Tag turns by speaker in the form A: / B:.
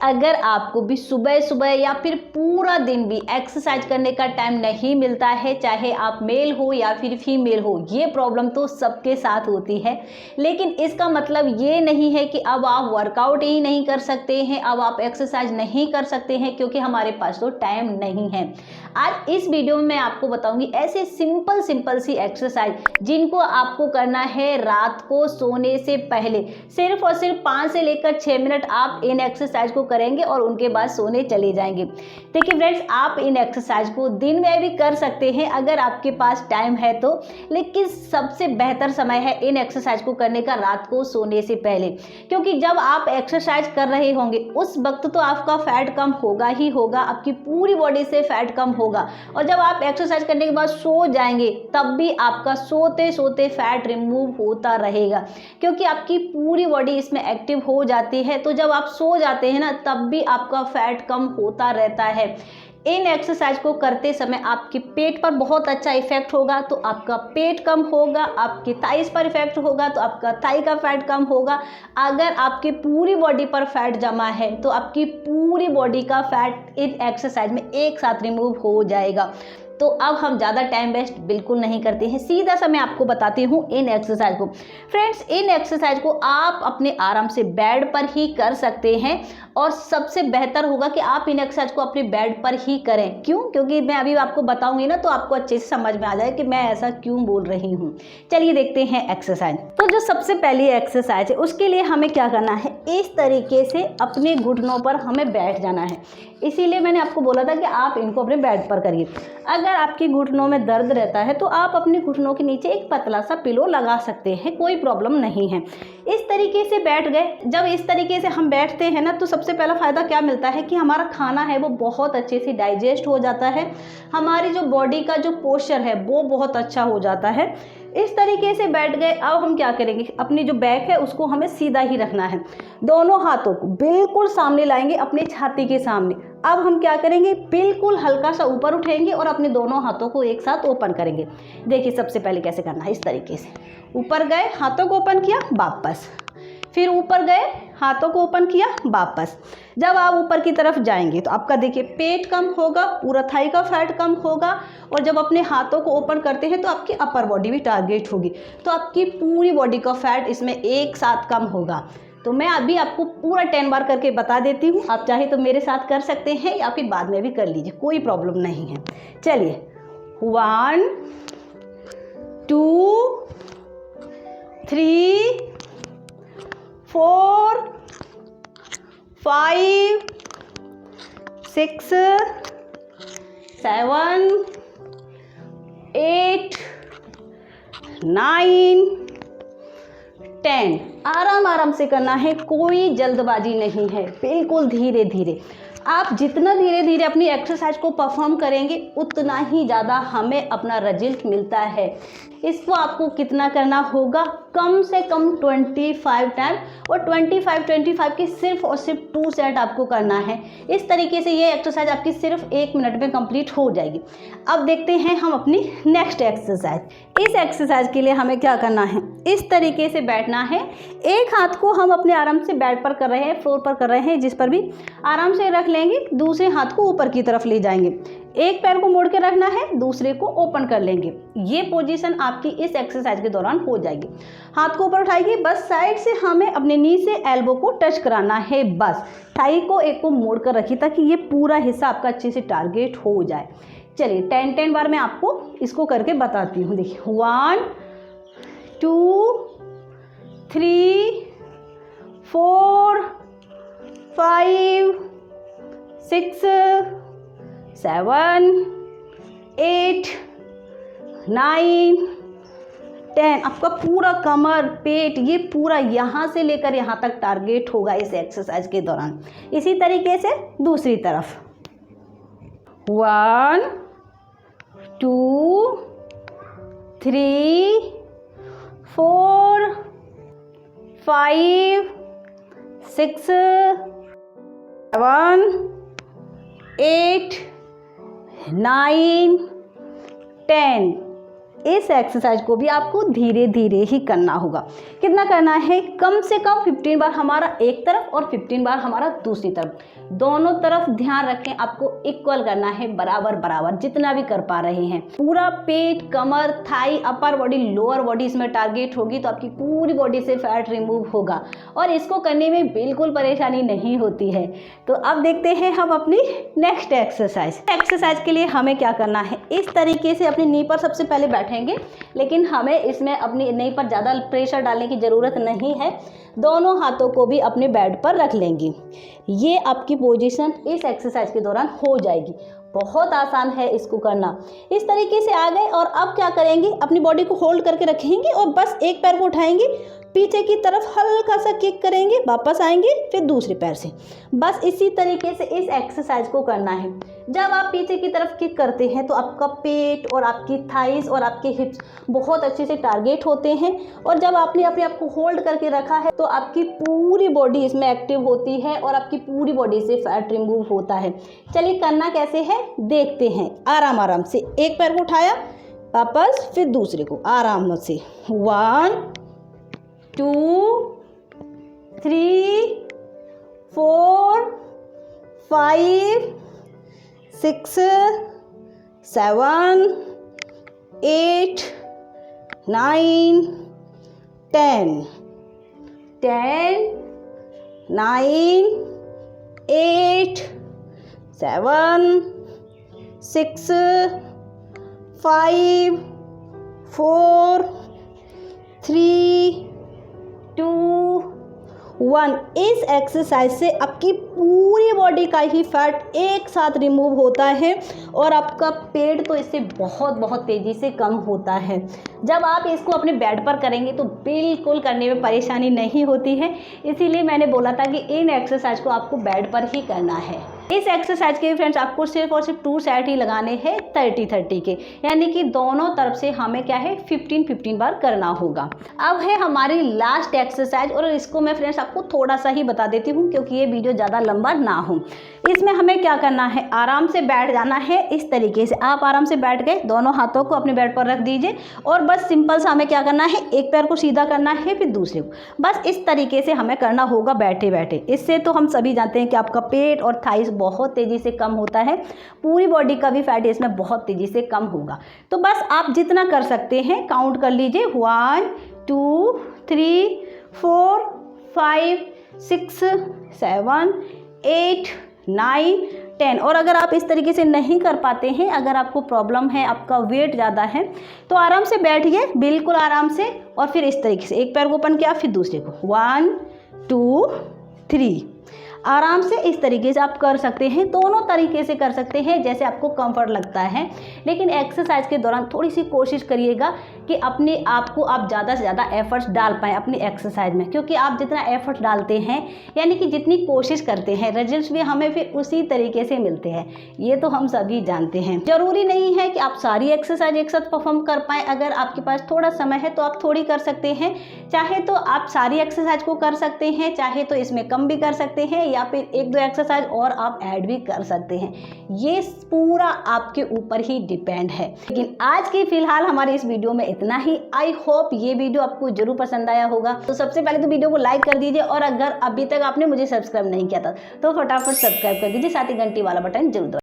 A: अगर आपको भी सुबह सुबह या फिर पूरा दिन भी एक्सरसाइज करने का टाइम नहीं मिलता है, चाहे आप मेल हो या फिर फीमेल हो, ये प्रॉब्लम तो सबके साथ होती है। लेकिन इसका मतलब ये नहीं है कि अब आप वर्कआउट ही नहीं कर सकते हैं, अब आप एक्सरसाइज नहीं कर सकते हैं, क्योंकि हमारे पास तो टाइम नहीं है। आज इस वीडियो में मैं आपको बताऊंगी ऐसे सिंपल सी एक्सरसाइज जिनको आपको करना है रात को सोने से पहले। सिर्फ और सिर्फ 5 से लेकर 6 मिनट आप इन एक्सरसाइज को करेंगे और उनके बाद सोने चले जाएंगे। देखिए फ्रेंड्स, आप इन एक्सरसाइज को दिन में भी कर सकते हैं अगर आपके पास टाइम है तो, लेकिन सबसे बेहतर समय है इन एक्सरसाइज को करने का रात को सोने से पहले। क्योंकि जब आप एक्सरसाइज कर रहे होंगे उस वक्त तो आपका फैट कम होगा ही होगा, आपकी पूरी बॉडी से फैट कम होगा। और जब आप एक्सरसाइज करने के बाद सो जाएंगे तब भी आपका सोते सोते फैट रिमूव होता रहेगा, क्योंकि आपकी पूरी बॉडी इसमें एक्टिव हो जाती है। तो जब आप सो जाते हैं ना, तब भी आपका फैट कम होता रहता है। इन एक्सरसाइज को करते समय आपके पेट पर बहुत अच्छा इफेक्ट होगा, तो आपका पेट कम होगा, आपके थाइस पर इफेक्ट होगा तो आपका थाई का फैट कम होगा। अगर आपकी पूरी बॉडी पर फैट जमा है तो आपकी पूरी बॉडी का फैट इन एक्सरसाइज में एक साथ रिमूव हो जाएगा। तो अब हम ज़्यादा टाइम वेस्ट बिल्कुल नहीं करते हैं, सीधा सा मैं आपको बताती हूँ इन एक्सरसाइज को। फ्रेंड्स, इन एक्सरसाइज को आप अपने आराम से बेड पर ही कर सकते हैं और सबसे बेहतर होगा कि आप इन एक्सरसाइज को अपने बेड पर ही करें। क्यों? क्योंकि मैं अभी आपको बताऊंगी ना, तो आपको अच्छे से समझ में आ जाए कि मैं ऐसा क्यों बोल रही हूँ। चलिए देखते हैं एक्सरसाइज। तो जो सबसे पहली एक्सरसाइज है उसके लिए हमें क्या करना है, इस तरीके से अपने घुटनों पर हमें बैठ जाना है। इसीलिए मैंने आपको बोला था कि आप इनको अपने बेड पर करिए। अगर आपके घुटनों में दर्द रहता है तो आप अपने घुटनों के नीचे एक पतला सा पिलो लगा सकते हैं, कोई प्रॉब्लम नहीं है। इस तरीके से बैठ गए। जब इस तरीके से हम बैठते हैं ना, तो सबसे पहला फ़ायदा क्या मिलता है कि हमारा खाना है वो बहुत अच्छे से डाइजेस्ट हो जाता है, हमारी जो बॉडी का जो पोस्चर है वो बहुत अच्छा हो जाता है। इस तरीके से बैठ गए। अब हम क्या करेंगे, अपनी जो बैक है उसको हमें सीधा ही रखना है, दोनों हाथों को बिल्कुल सामने लाएंगे अपनी छाती के सामने। अब हम क्या करेंगे, बिल्कुल हल्का सा ऊपर उठेंगे और अपने दोनों हाथों को एक साथ ओपन करेंगे। देखिए सबसे पहले कैसे करना है, इस तरीके से ऊपर गए, हाथों को ओपन किया, वापस, फिर ऊपर गए, हाथों को ओपन किया, वापस। जब आप ऊपर की तरफ जाएंगे तो आपका देखिए पेट कम होगा, पूरा थाई का फैट कम होगा। और जब अपने हाथों को ओपन करते हैं तो आपकी अपर बॉडी भी टारगेट होगी, तो आपकी पूरी बॉडी का फैट इसमें एक साथ कम होगा। तो मैं अभी आपको पूरा 10 बार करके बता देती हूँ, आप चाहे तो मेरे साथ कर सकते हैं या फिर बाद में भी कर लीजिए, कोई प्रॉब्लम नहीं है। चलिए 1 2 3 4 5 6 7 8 9 10। आराम से करना है, कोई जल्दबाजी नहीं है, बिल्कुल धीरे धीरे। आप जितना धीरे धीरे अपनी एक्सरसाइज को परफॉर्म करेंगे उतना ही ज़्यादा हमें अपना रिजल्ट मिलता है। इसको आपको कितना करना होगा, कम से कम 25 टाइम, और 25 की सिर्फ और सिर्फ 2 सेट आपको करना है। इस तरीके से ये एक्सरसाइज आपकी सिर्फ 1 मिनट में कंप्लीट हो जाएगी। अब देखते हैं हम अपनी नेक्स्ट एक्सरसाइज। इस एक्सरसाइज के लिए हमें क्या करना है, इस तरीके से बैठना है। एक हाथ को हम अपने आराम से बेड पर कर रहे हैं, फ्लोर पर कर रहे हैं, जिस पर भी आराम से रख लेंगे, दूसरे हाथ को ऊपर की तरफ ले जाएंगे। एक पैर को मोड़ के रखना है, दूसरे को ओपन कर लेंगे। ये पोजीशन आपकी इस एक्सरसाइज के दौरान हो जाएगी। हाथ को ऊपर उठाइए, बस साइड से हमें अपने नी से एल्बो को टच कराना है, बस थाई को एक को मोड़ कर रखिए ताकि ये पूरा हिस्सा आपका अच्छे से टारगेट हो जाए। चलिए 10 बार मैं आपको इसको करके बताती हूँ। देखिए 1 2 3 4 5 6 7 8 9 10। आपका पूरा कमर, पेट, ये पूरा यहाँ से लेकर यहाँ तक टारगेट होगा इस एक्सरसाइज के दौरान। इसी तरीके से दूसरी तरफ 1 2 3 4 5 6 7 8 9 10। इस एक्सरसाइज को भी आपको धीरे धीरे ही करना होगा। कितना करना है? कम से कम 15 बार हमारा एक तरफ और 15 बार हमारा दूसरी तरफ, दोनों तरफ ध्यान रखें, आपको इक्वल करना है, बराबर बराबर जितना भी कर पा रहे हैं। पूरा पेट, कमर, thigh, upper body, lower body इसमें टारगेट होगी तो आपकी पूरी बॉडी से फैट रिमूव होगा और इसको करने में बिल्कुल परेशानी नहीं होती है। तो अब देखते हैं हम अपनी नेक्स्ट एक्सरसाइज के लिए हमें क्या करना है। इस तरीके से अपनी नी पर सबसे पहले बैठेंगे, लेकिन हमें इसमें अपनी नी पर ज़्यादा प्रेशर डालने की ज़रूरत नहीं है। दोनों हाथों को भी अपने बेड पर रख लेंगे। ये आपकी पोजीशन इस एक्सरसाइज के दौरान हो जाएगी। बहुत आसान है इसको करना। इस तरीके से आ गए और अब क्या करेंगे, अपनी बॉडी को होल्ड करके रखेंगे और बस एक पैर को उठाएंगे, पीछे की तरफ हल्का सा किक करेंगे, वापस आएंगे, फिर दूसरे पैर से। बस इसी तरीके से इस एक्सरसाइज को करना है। जब आप पीछे की तरफ किक करते हैं तो आपका पेट और आपकी थाइस और आपके हिप्स बहुत अच्छे से टारगेट होते हैं और जब आपने अपने आप को होल्ड करके रखा है तो आपकी पूरी बॉडी इसमें एक्टिव होती है और आपकी पूरी बॉडी से फैट रिमूव होता है। चलिए करना कैसे है देखते हैं। आराम आराम से एक पैर को उठाया, वापस, फिर दूसरे को आराम से। 1 2 3 4 5 6 7 8 9 10 10 9 8 7 6 5 4 3 2 1। इस एक्सरसाइज से आपकी पूरी बॉडी का ही फैट एक साथ रिमूव होता है और आपका पेट तो इससे बहुत बहुत तेज़ी से कम होता है। जब आप इसको अपने बेड पर करेंगे तो बिल्कुल करने में परेशानी नहीं होती है, इसीलिए मैंने बोला था कि इन एक्सरसाइज को आपको बेड पर ही करना है। इस एक्सरसाइज के फ्रेंड्स आपको सिर्फ और सिर्फ 2 सेट ही लगाने हैं 30-30 के, यानी कि दोनों तरफ से हमें क्या है 15-15 बार करना होगा। अब है हमारी लास्ट एक्सरसाइज और इसको मैं फ्रेंड्स आपको थोड़ा सा ही बता देती हूँ क्योंकि ये वीडियो ज़्यादा लंबा ना हो। इसमें हमें क्या करना है, आराम से बैठ जाना है। इस तरीके से आप आराम से बैठ गए, दोनों हाथों को अपने बेड पर रख दीजिए और बस सिंपल सा हमें क्या करना है, एक पैर को सीधा करना है फिर दूसरे को, बस इस तरीके से हमें करना होगा बैठे बैठे। इससे तो हम सभी जानते हैं कि आपका पेट और थाइस बहुत तेज़ी से कम होता है, पूरी बॉडी का भी फैट इसमें बहुत तेज़ी से कम होगा। तो बस आप जितना कर सकते हैं काउंट कर लीजिए, 1 2 3 4 5 6 7 8 9 10। और अगर आप इस तरीके से नहीं कर पाते हैं, अगर आपको प्रॉब्लम है, आपका वेट ज़्यादा है, तो आराम से बैठिए, बिल्कुल आराम से, और फिर इस तरीके से एक पैर को ओपन किया फिर दूसरे को, 1 2 3। आराम से इस तरीके से आप कर सकते हैं, दोनों तरीके से कर सकते हैं जैसे आपको कंफर्ट लगता है। लेकिन एक्सरसाइज के दौरान थोड़ी सी कोशिश करिएगा कि अपने आप को आप ज़्यादा से ज़्यादा एफर्ट्स डाल पाएँ अपनी एक्सरसाइज में, क्योंकि आप जितना एफर्ट डालते हैं यानी कि जितनी कोशिश करते हैं, रिजल्ट्स भी हमें फिर उसी तरीके से मिलते हैं। ये तो हम सभी जानते हैं। ज़रूरी नहीं है कि आप सारी एक्सरसाइज एक साथ परफॉर्म कर पाएँ। अगर आपके पास थोड़ा समय है तो आप थोड़ी कर सकते हैं, चाहे तो आप सारी एक्सरसाइज को कर सकते हैं, चाहे तो इसमें कम भी कर सकते हैं, या फिर 1-2 एक्सरसाइज और आप ऐड भी कर सकते हैं। ये पूरा आपके ऊपर ही डिपेंड है। लेकिन आज की फिलहाल हमारे इस वीडियो में इतना ही। आई होप ये वीडियो आपको जरूर पसंद आया होगा। तो सबसे पहले तो वीडियो को लाइक कर दीजिए और अगर अभी तक आपने मुझे सब्सक्राइब नहीं किया था तो फटाफट सब्सक्राइब कर दीजिए, साथ ही घंटी वाला बटन जरूर दबाइए।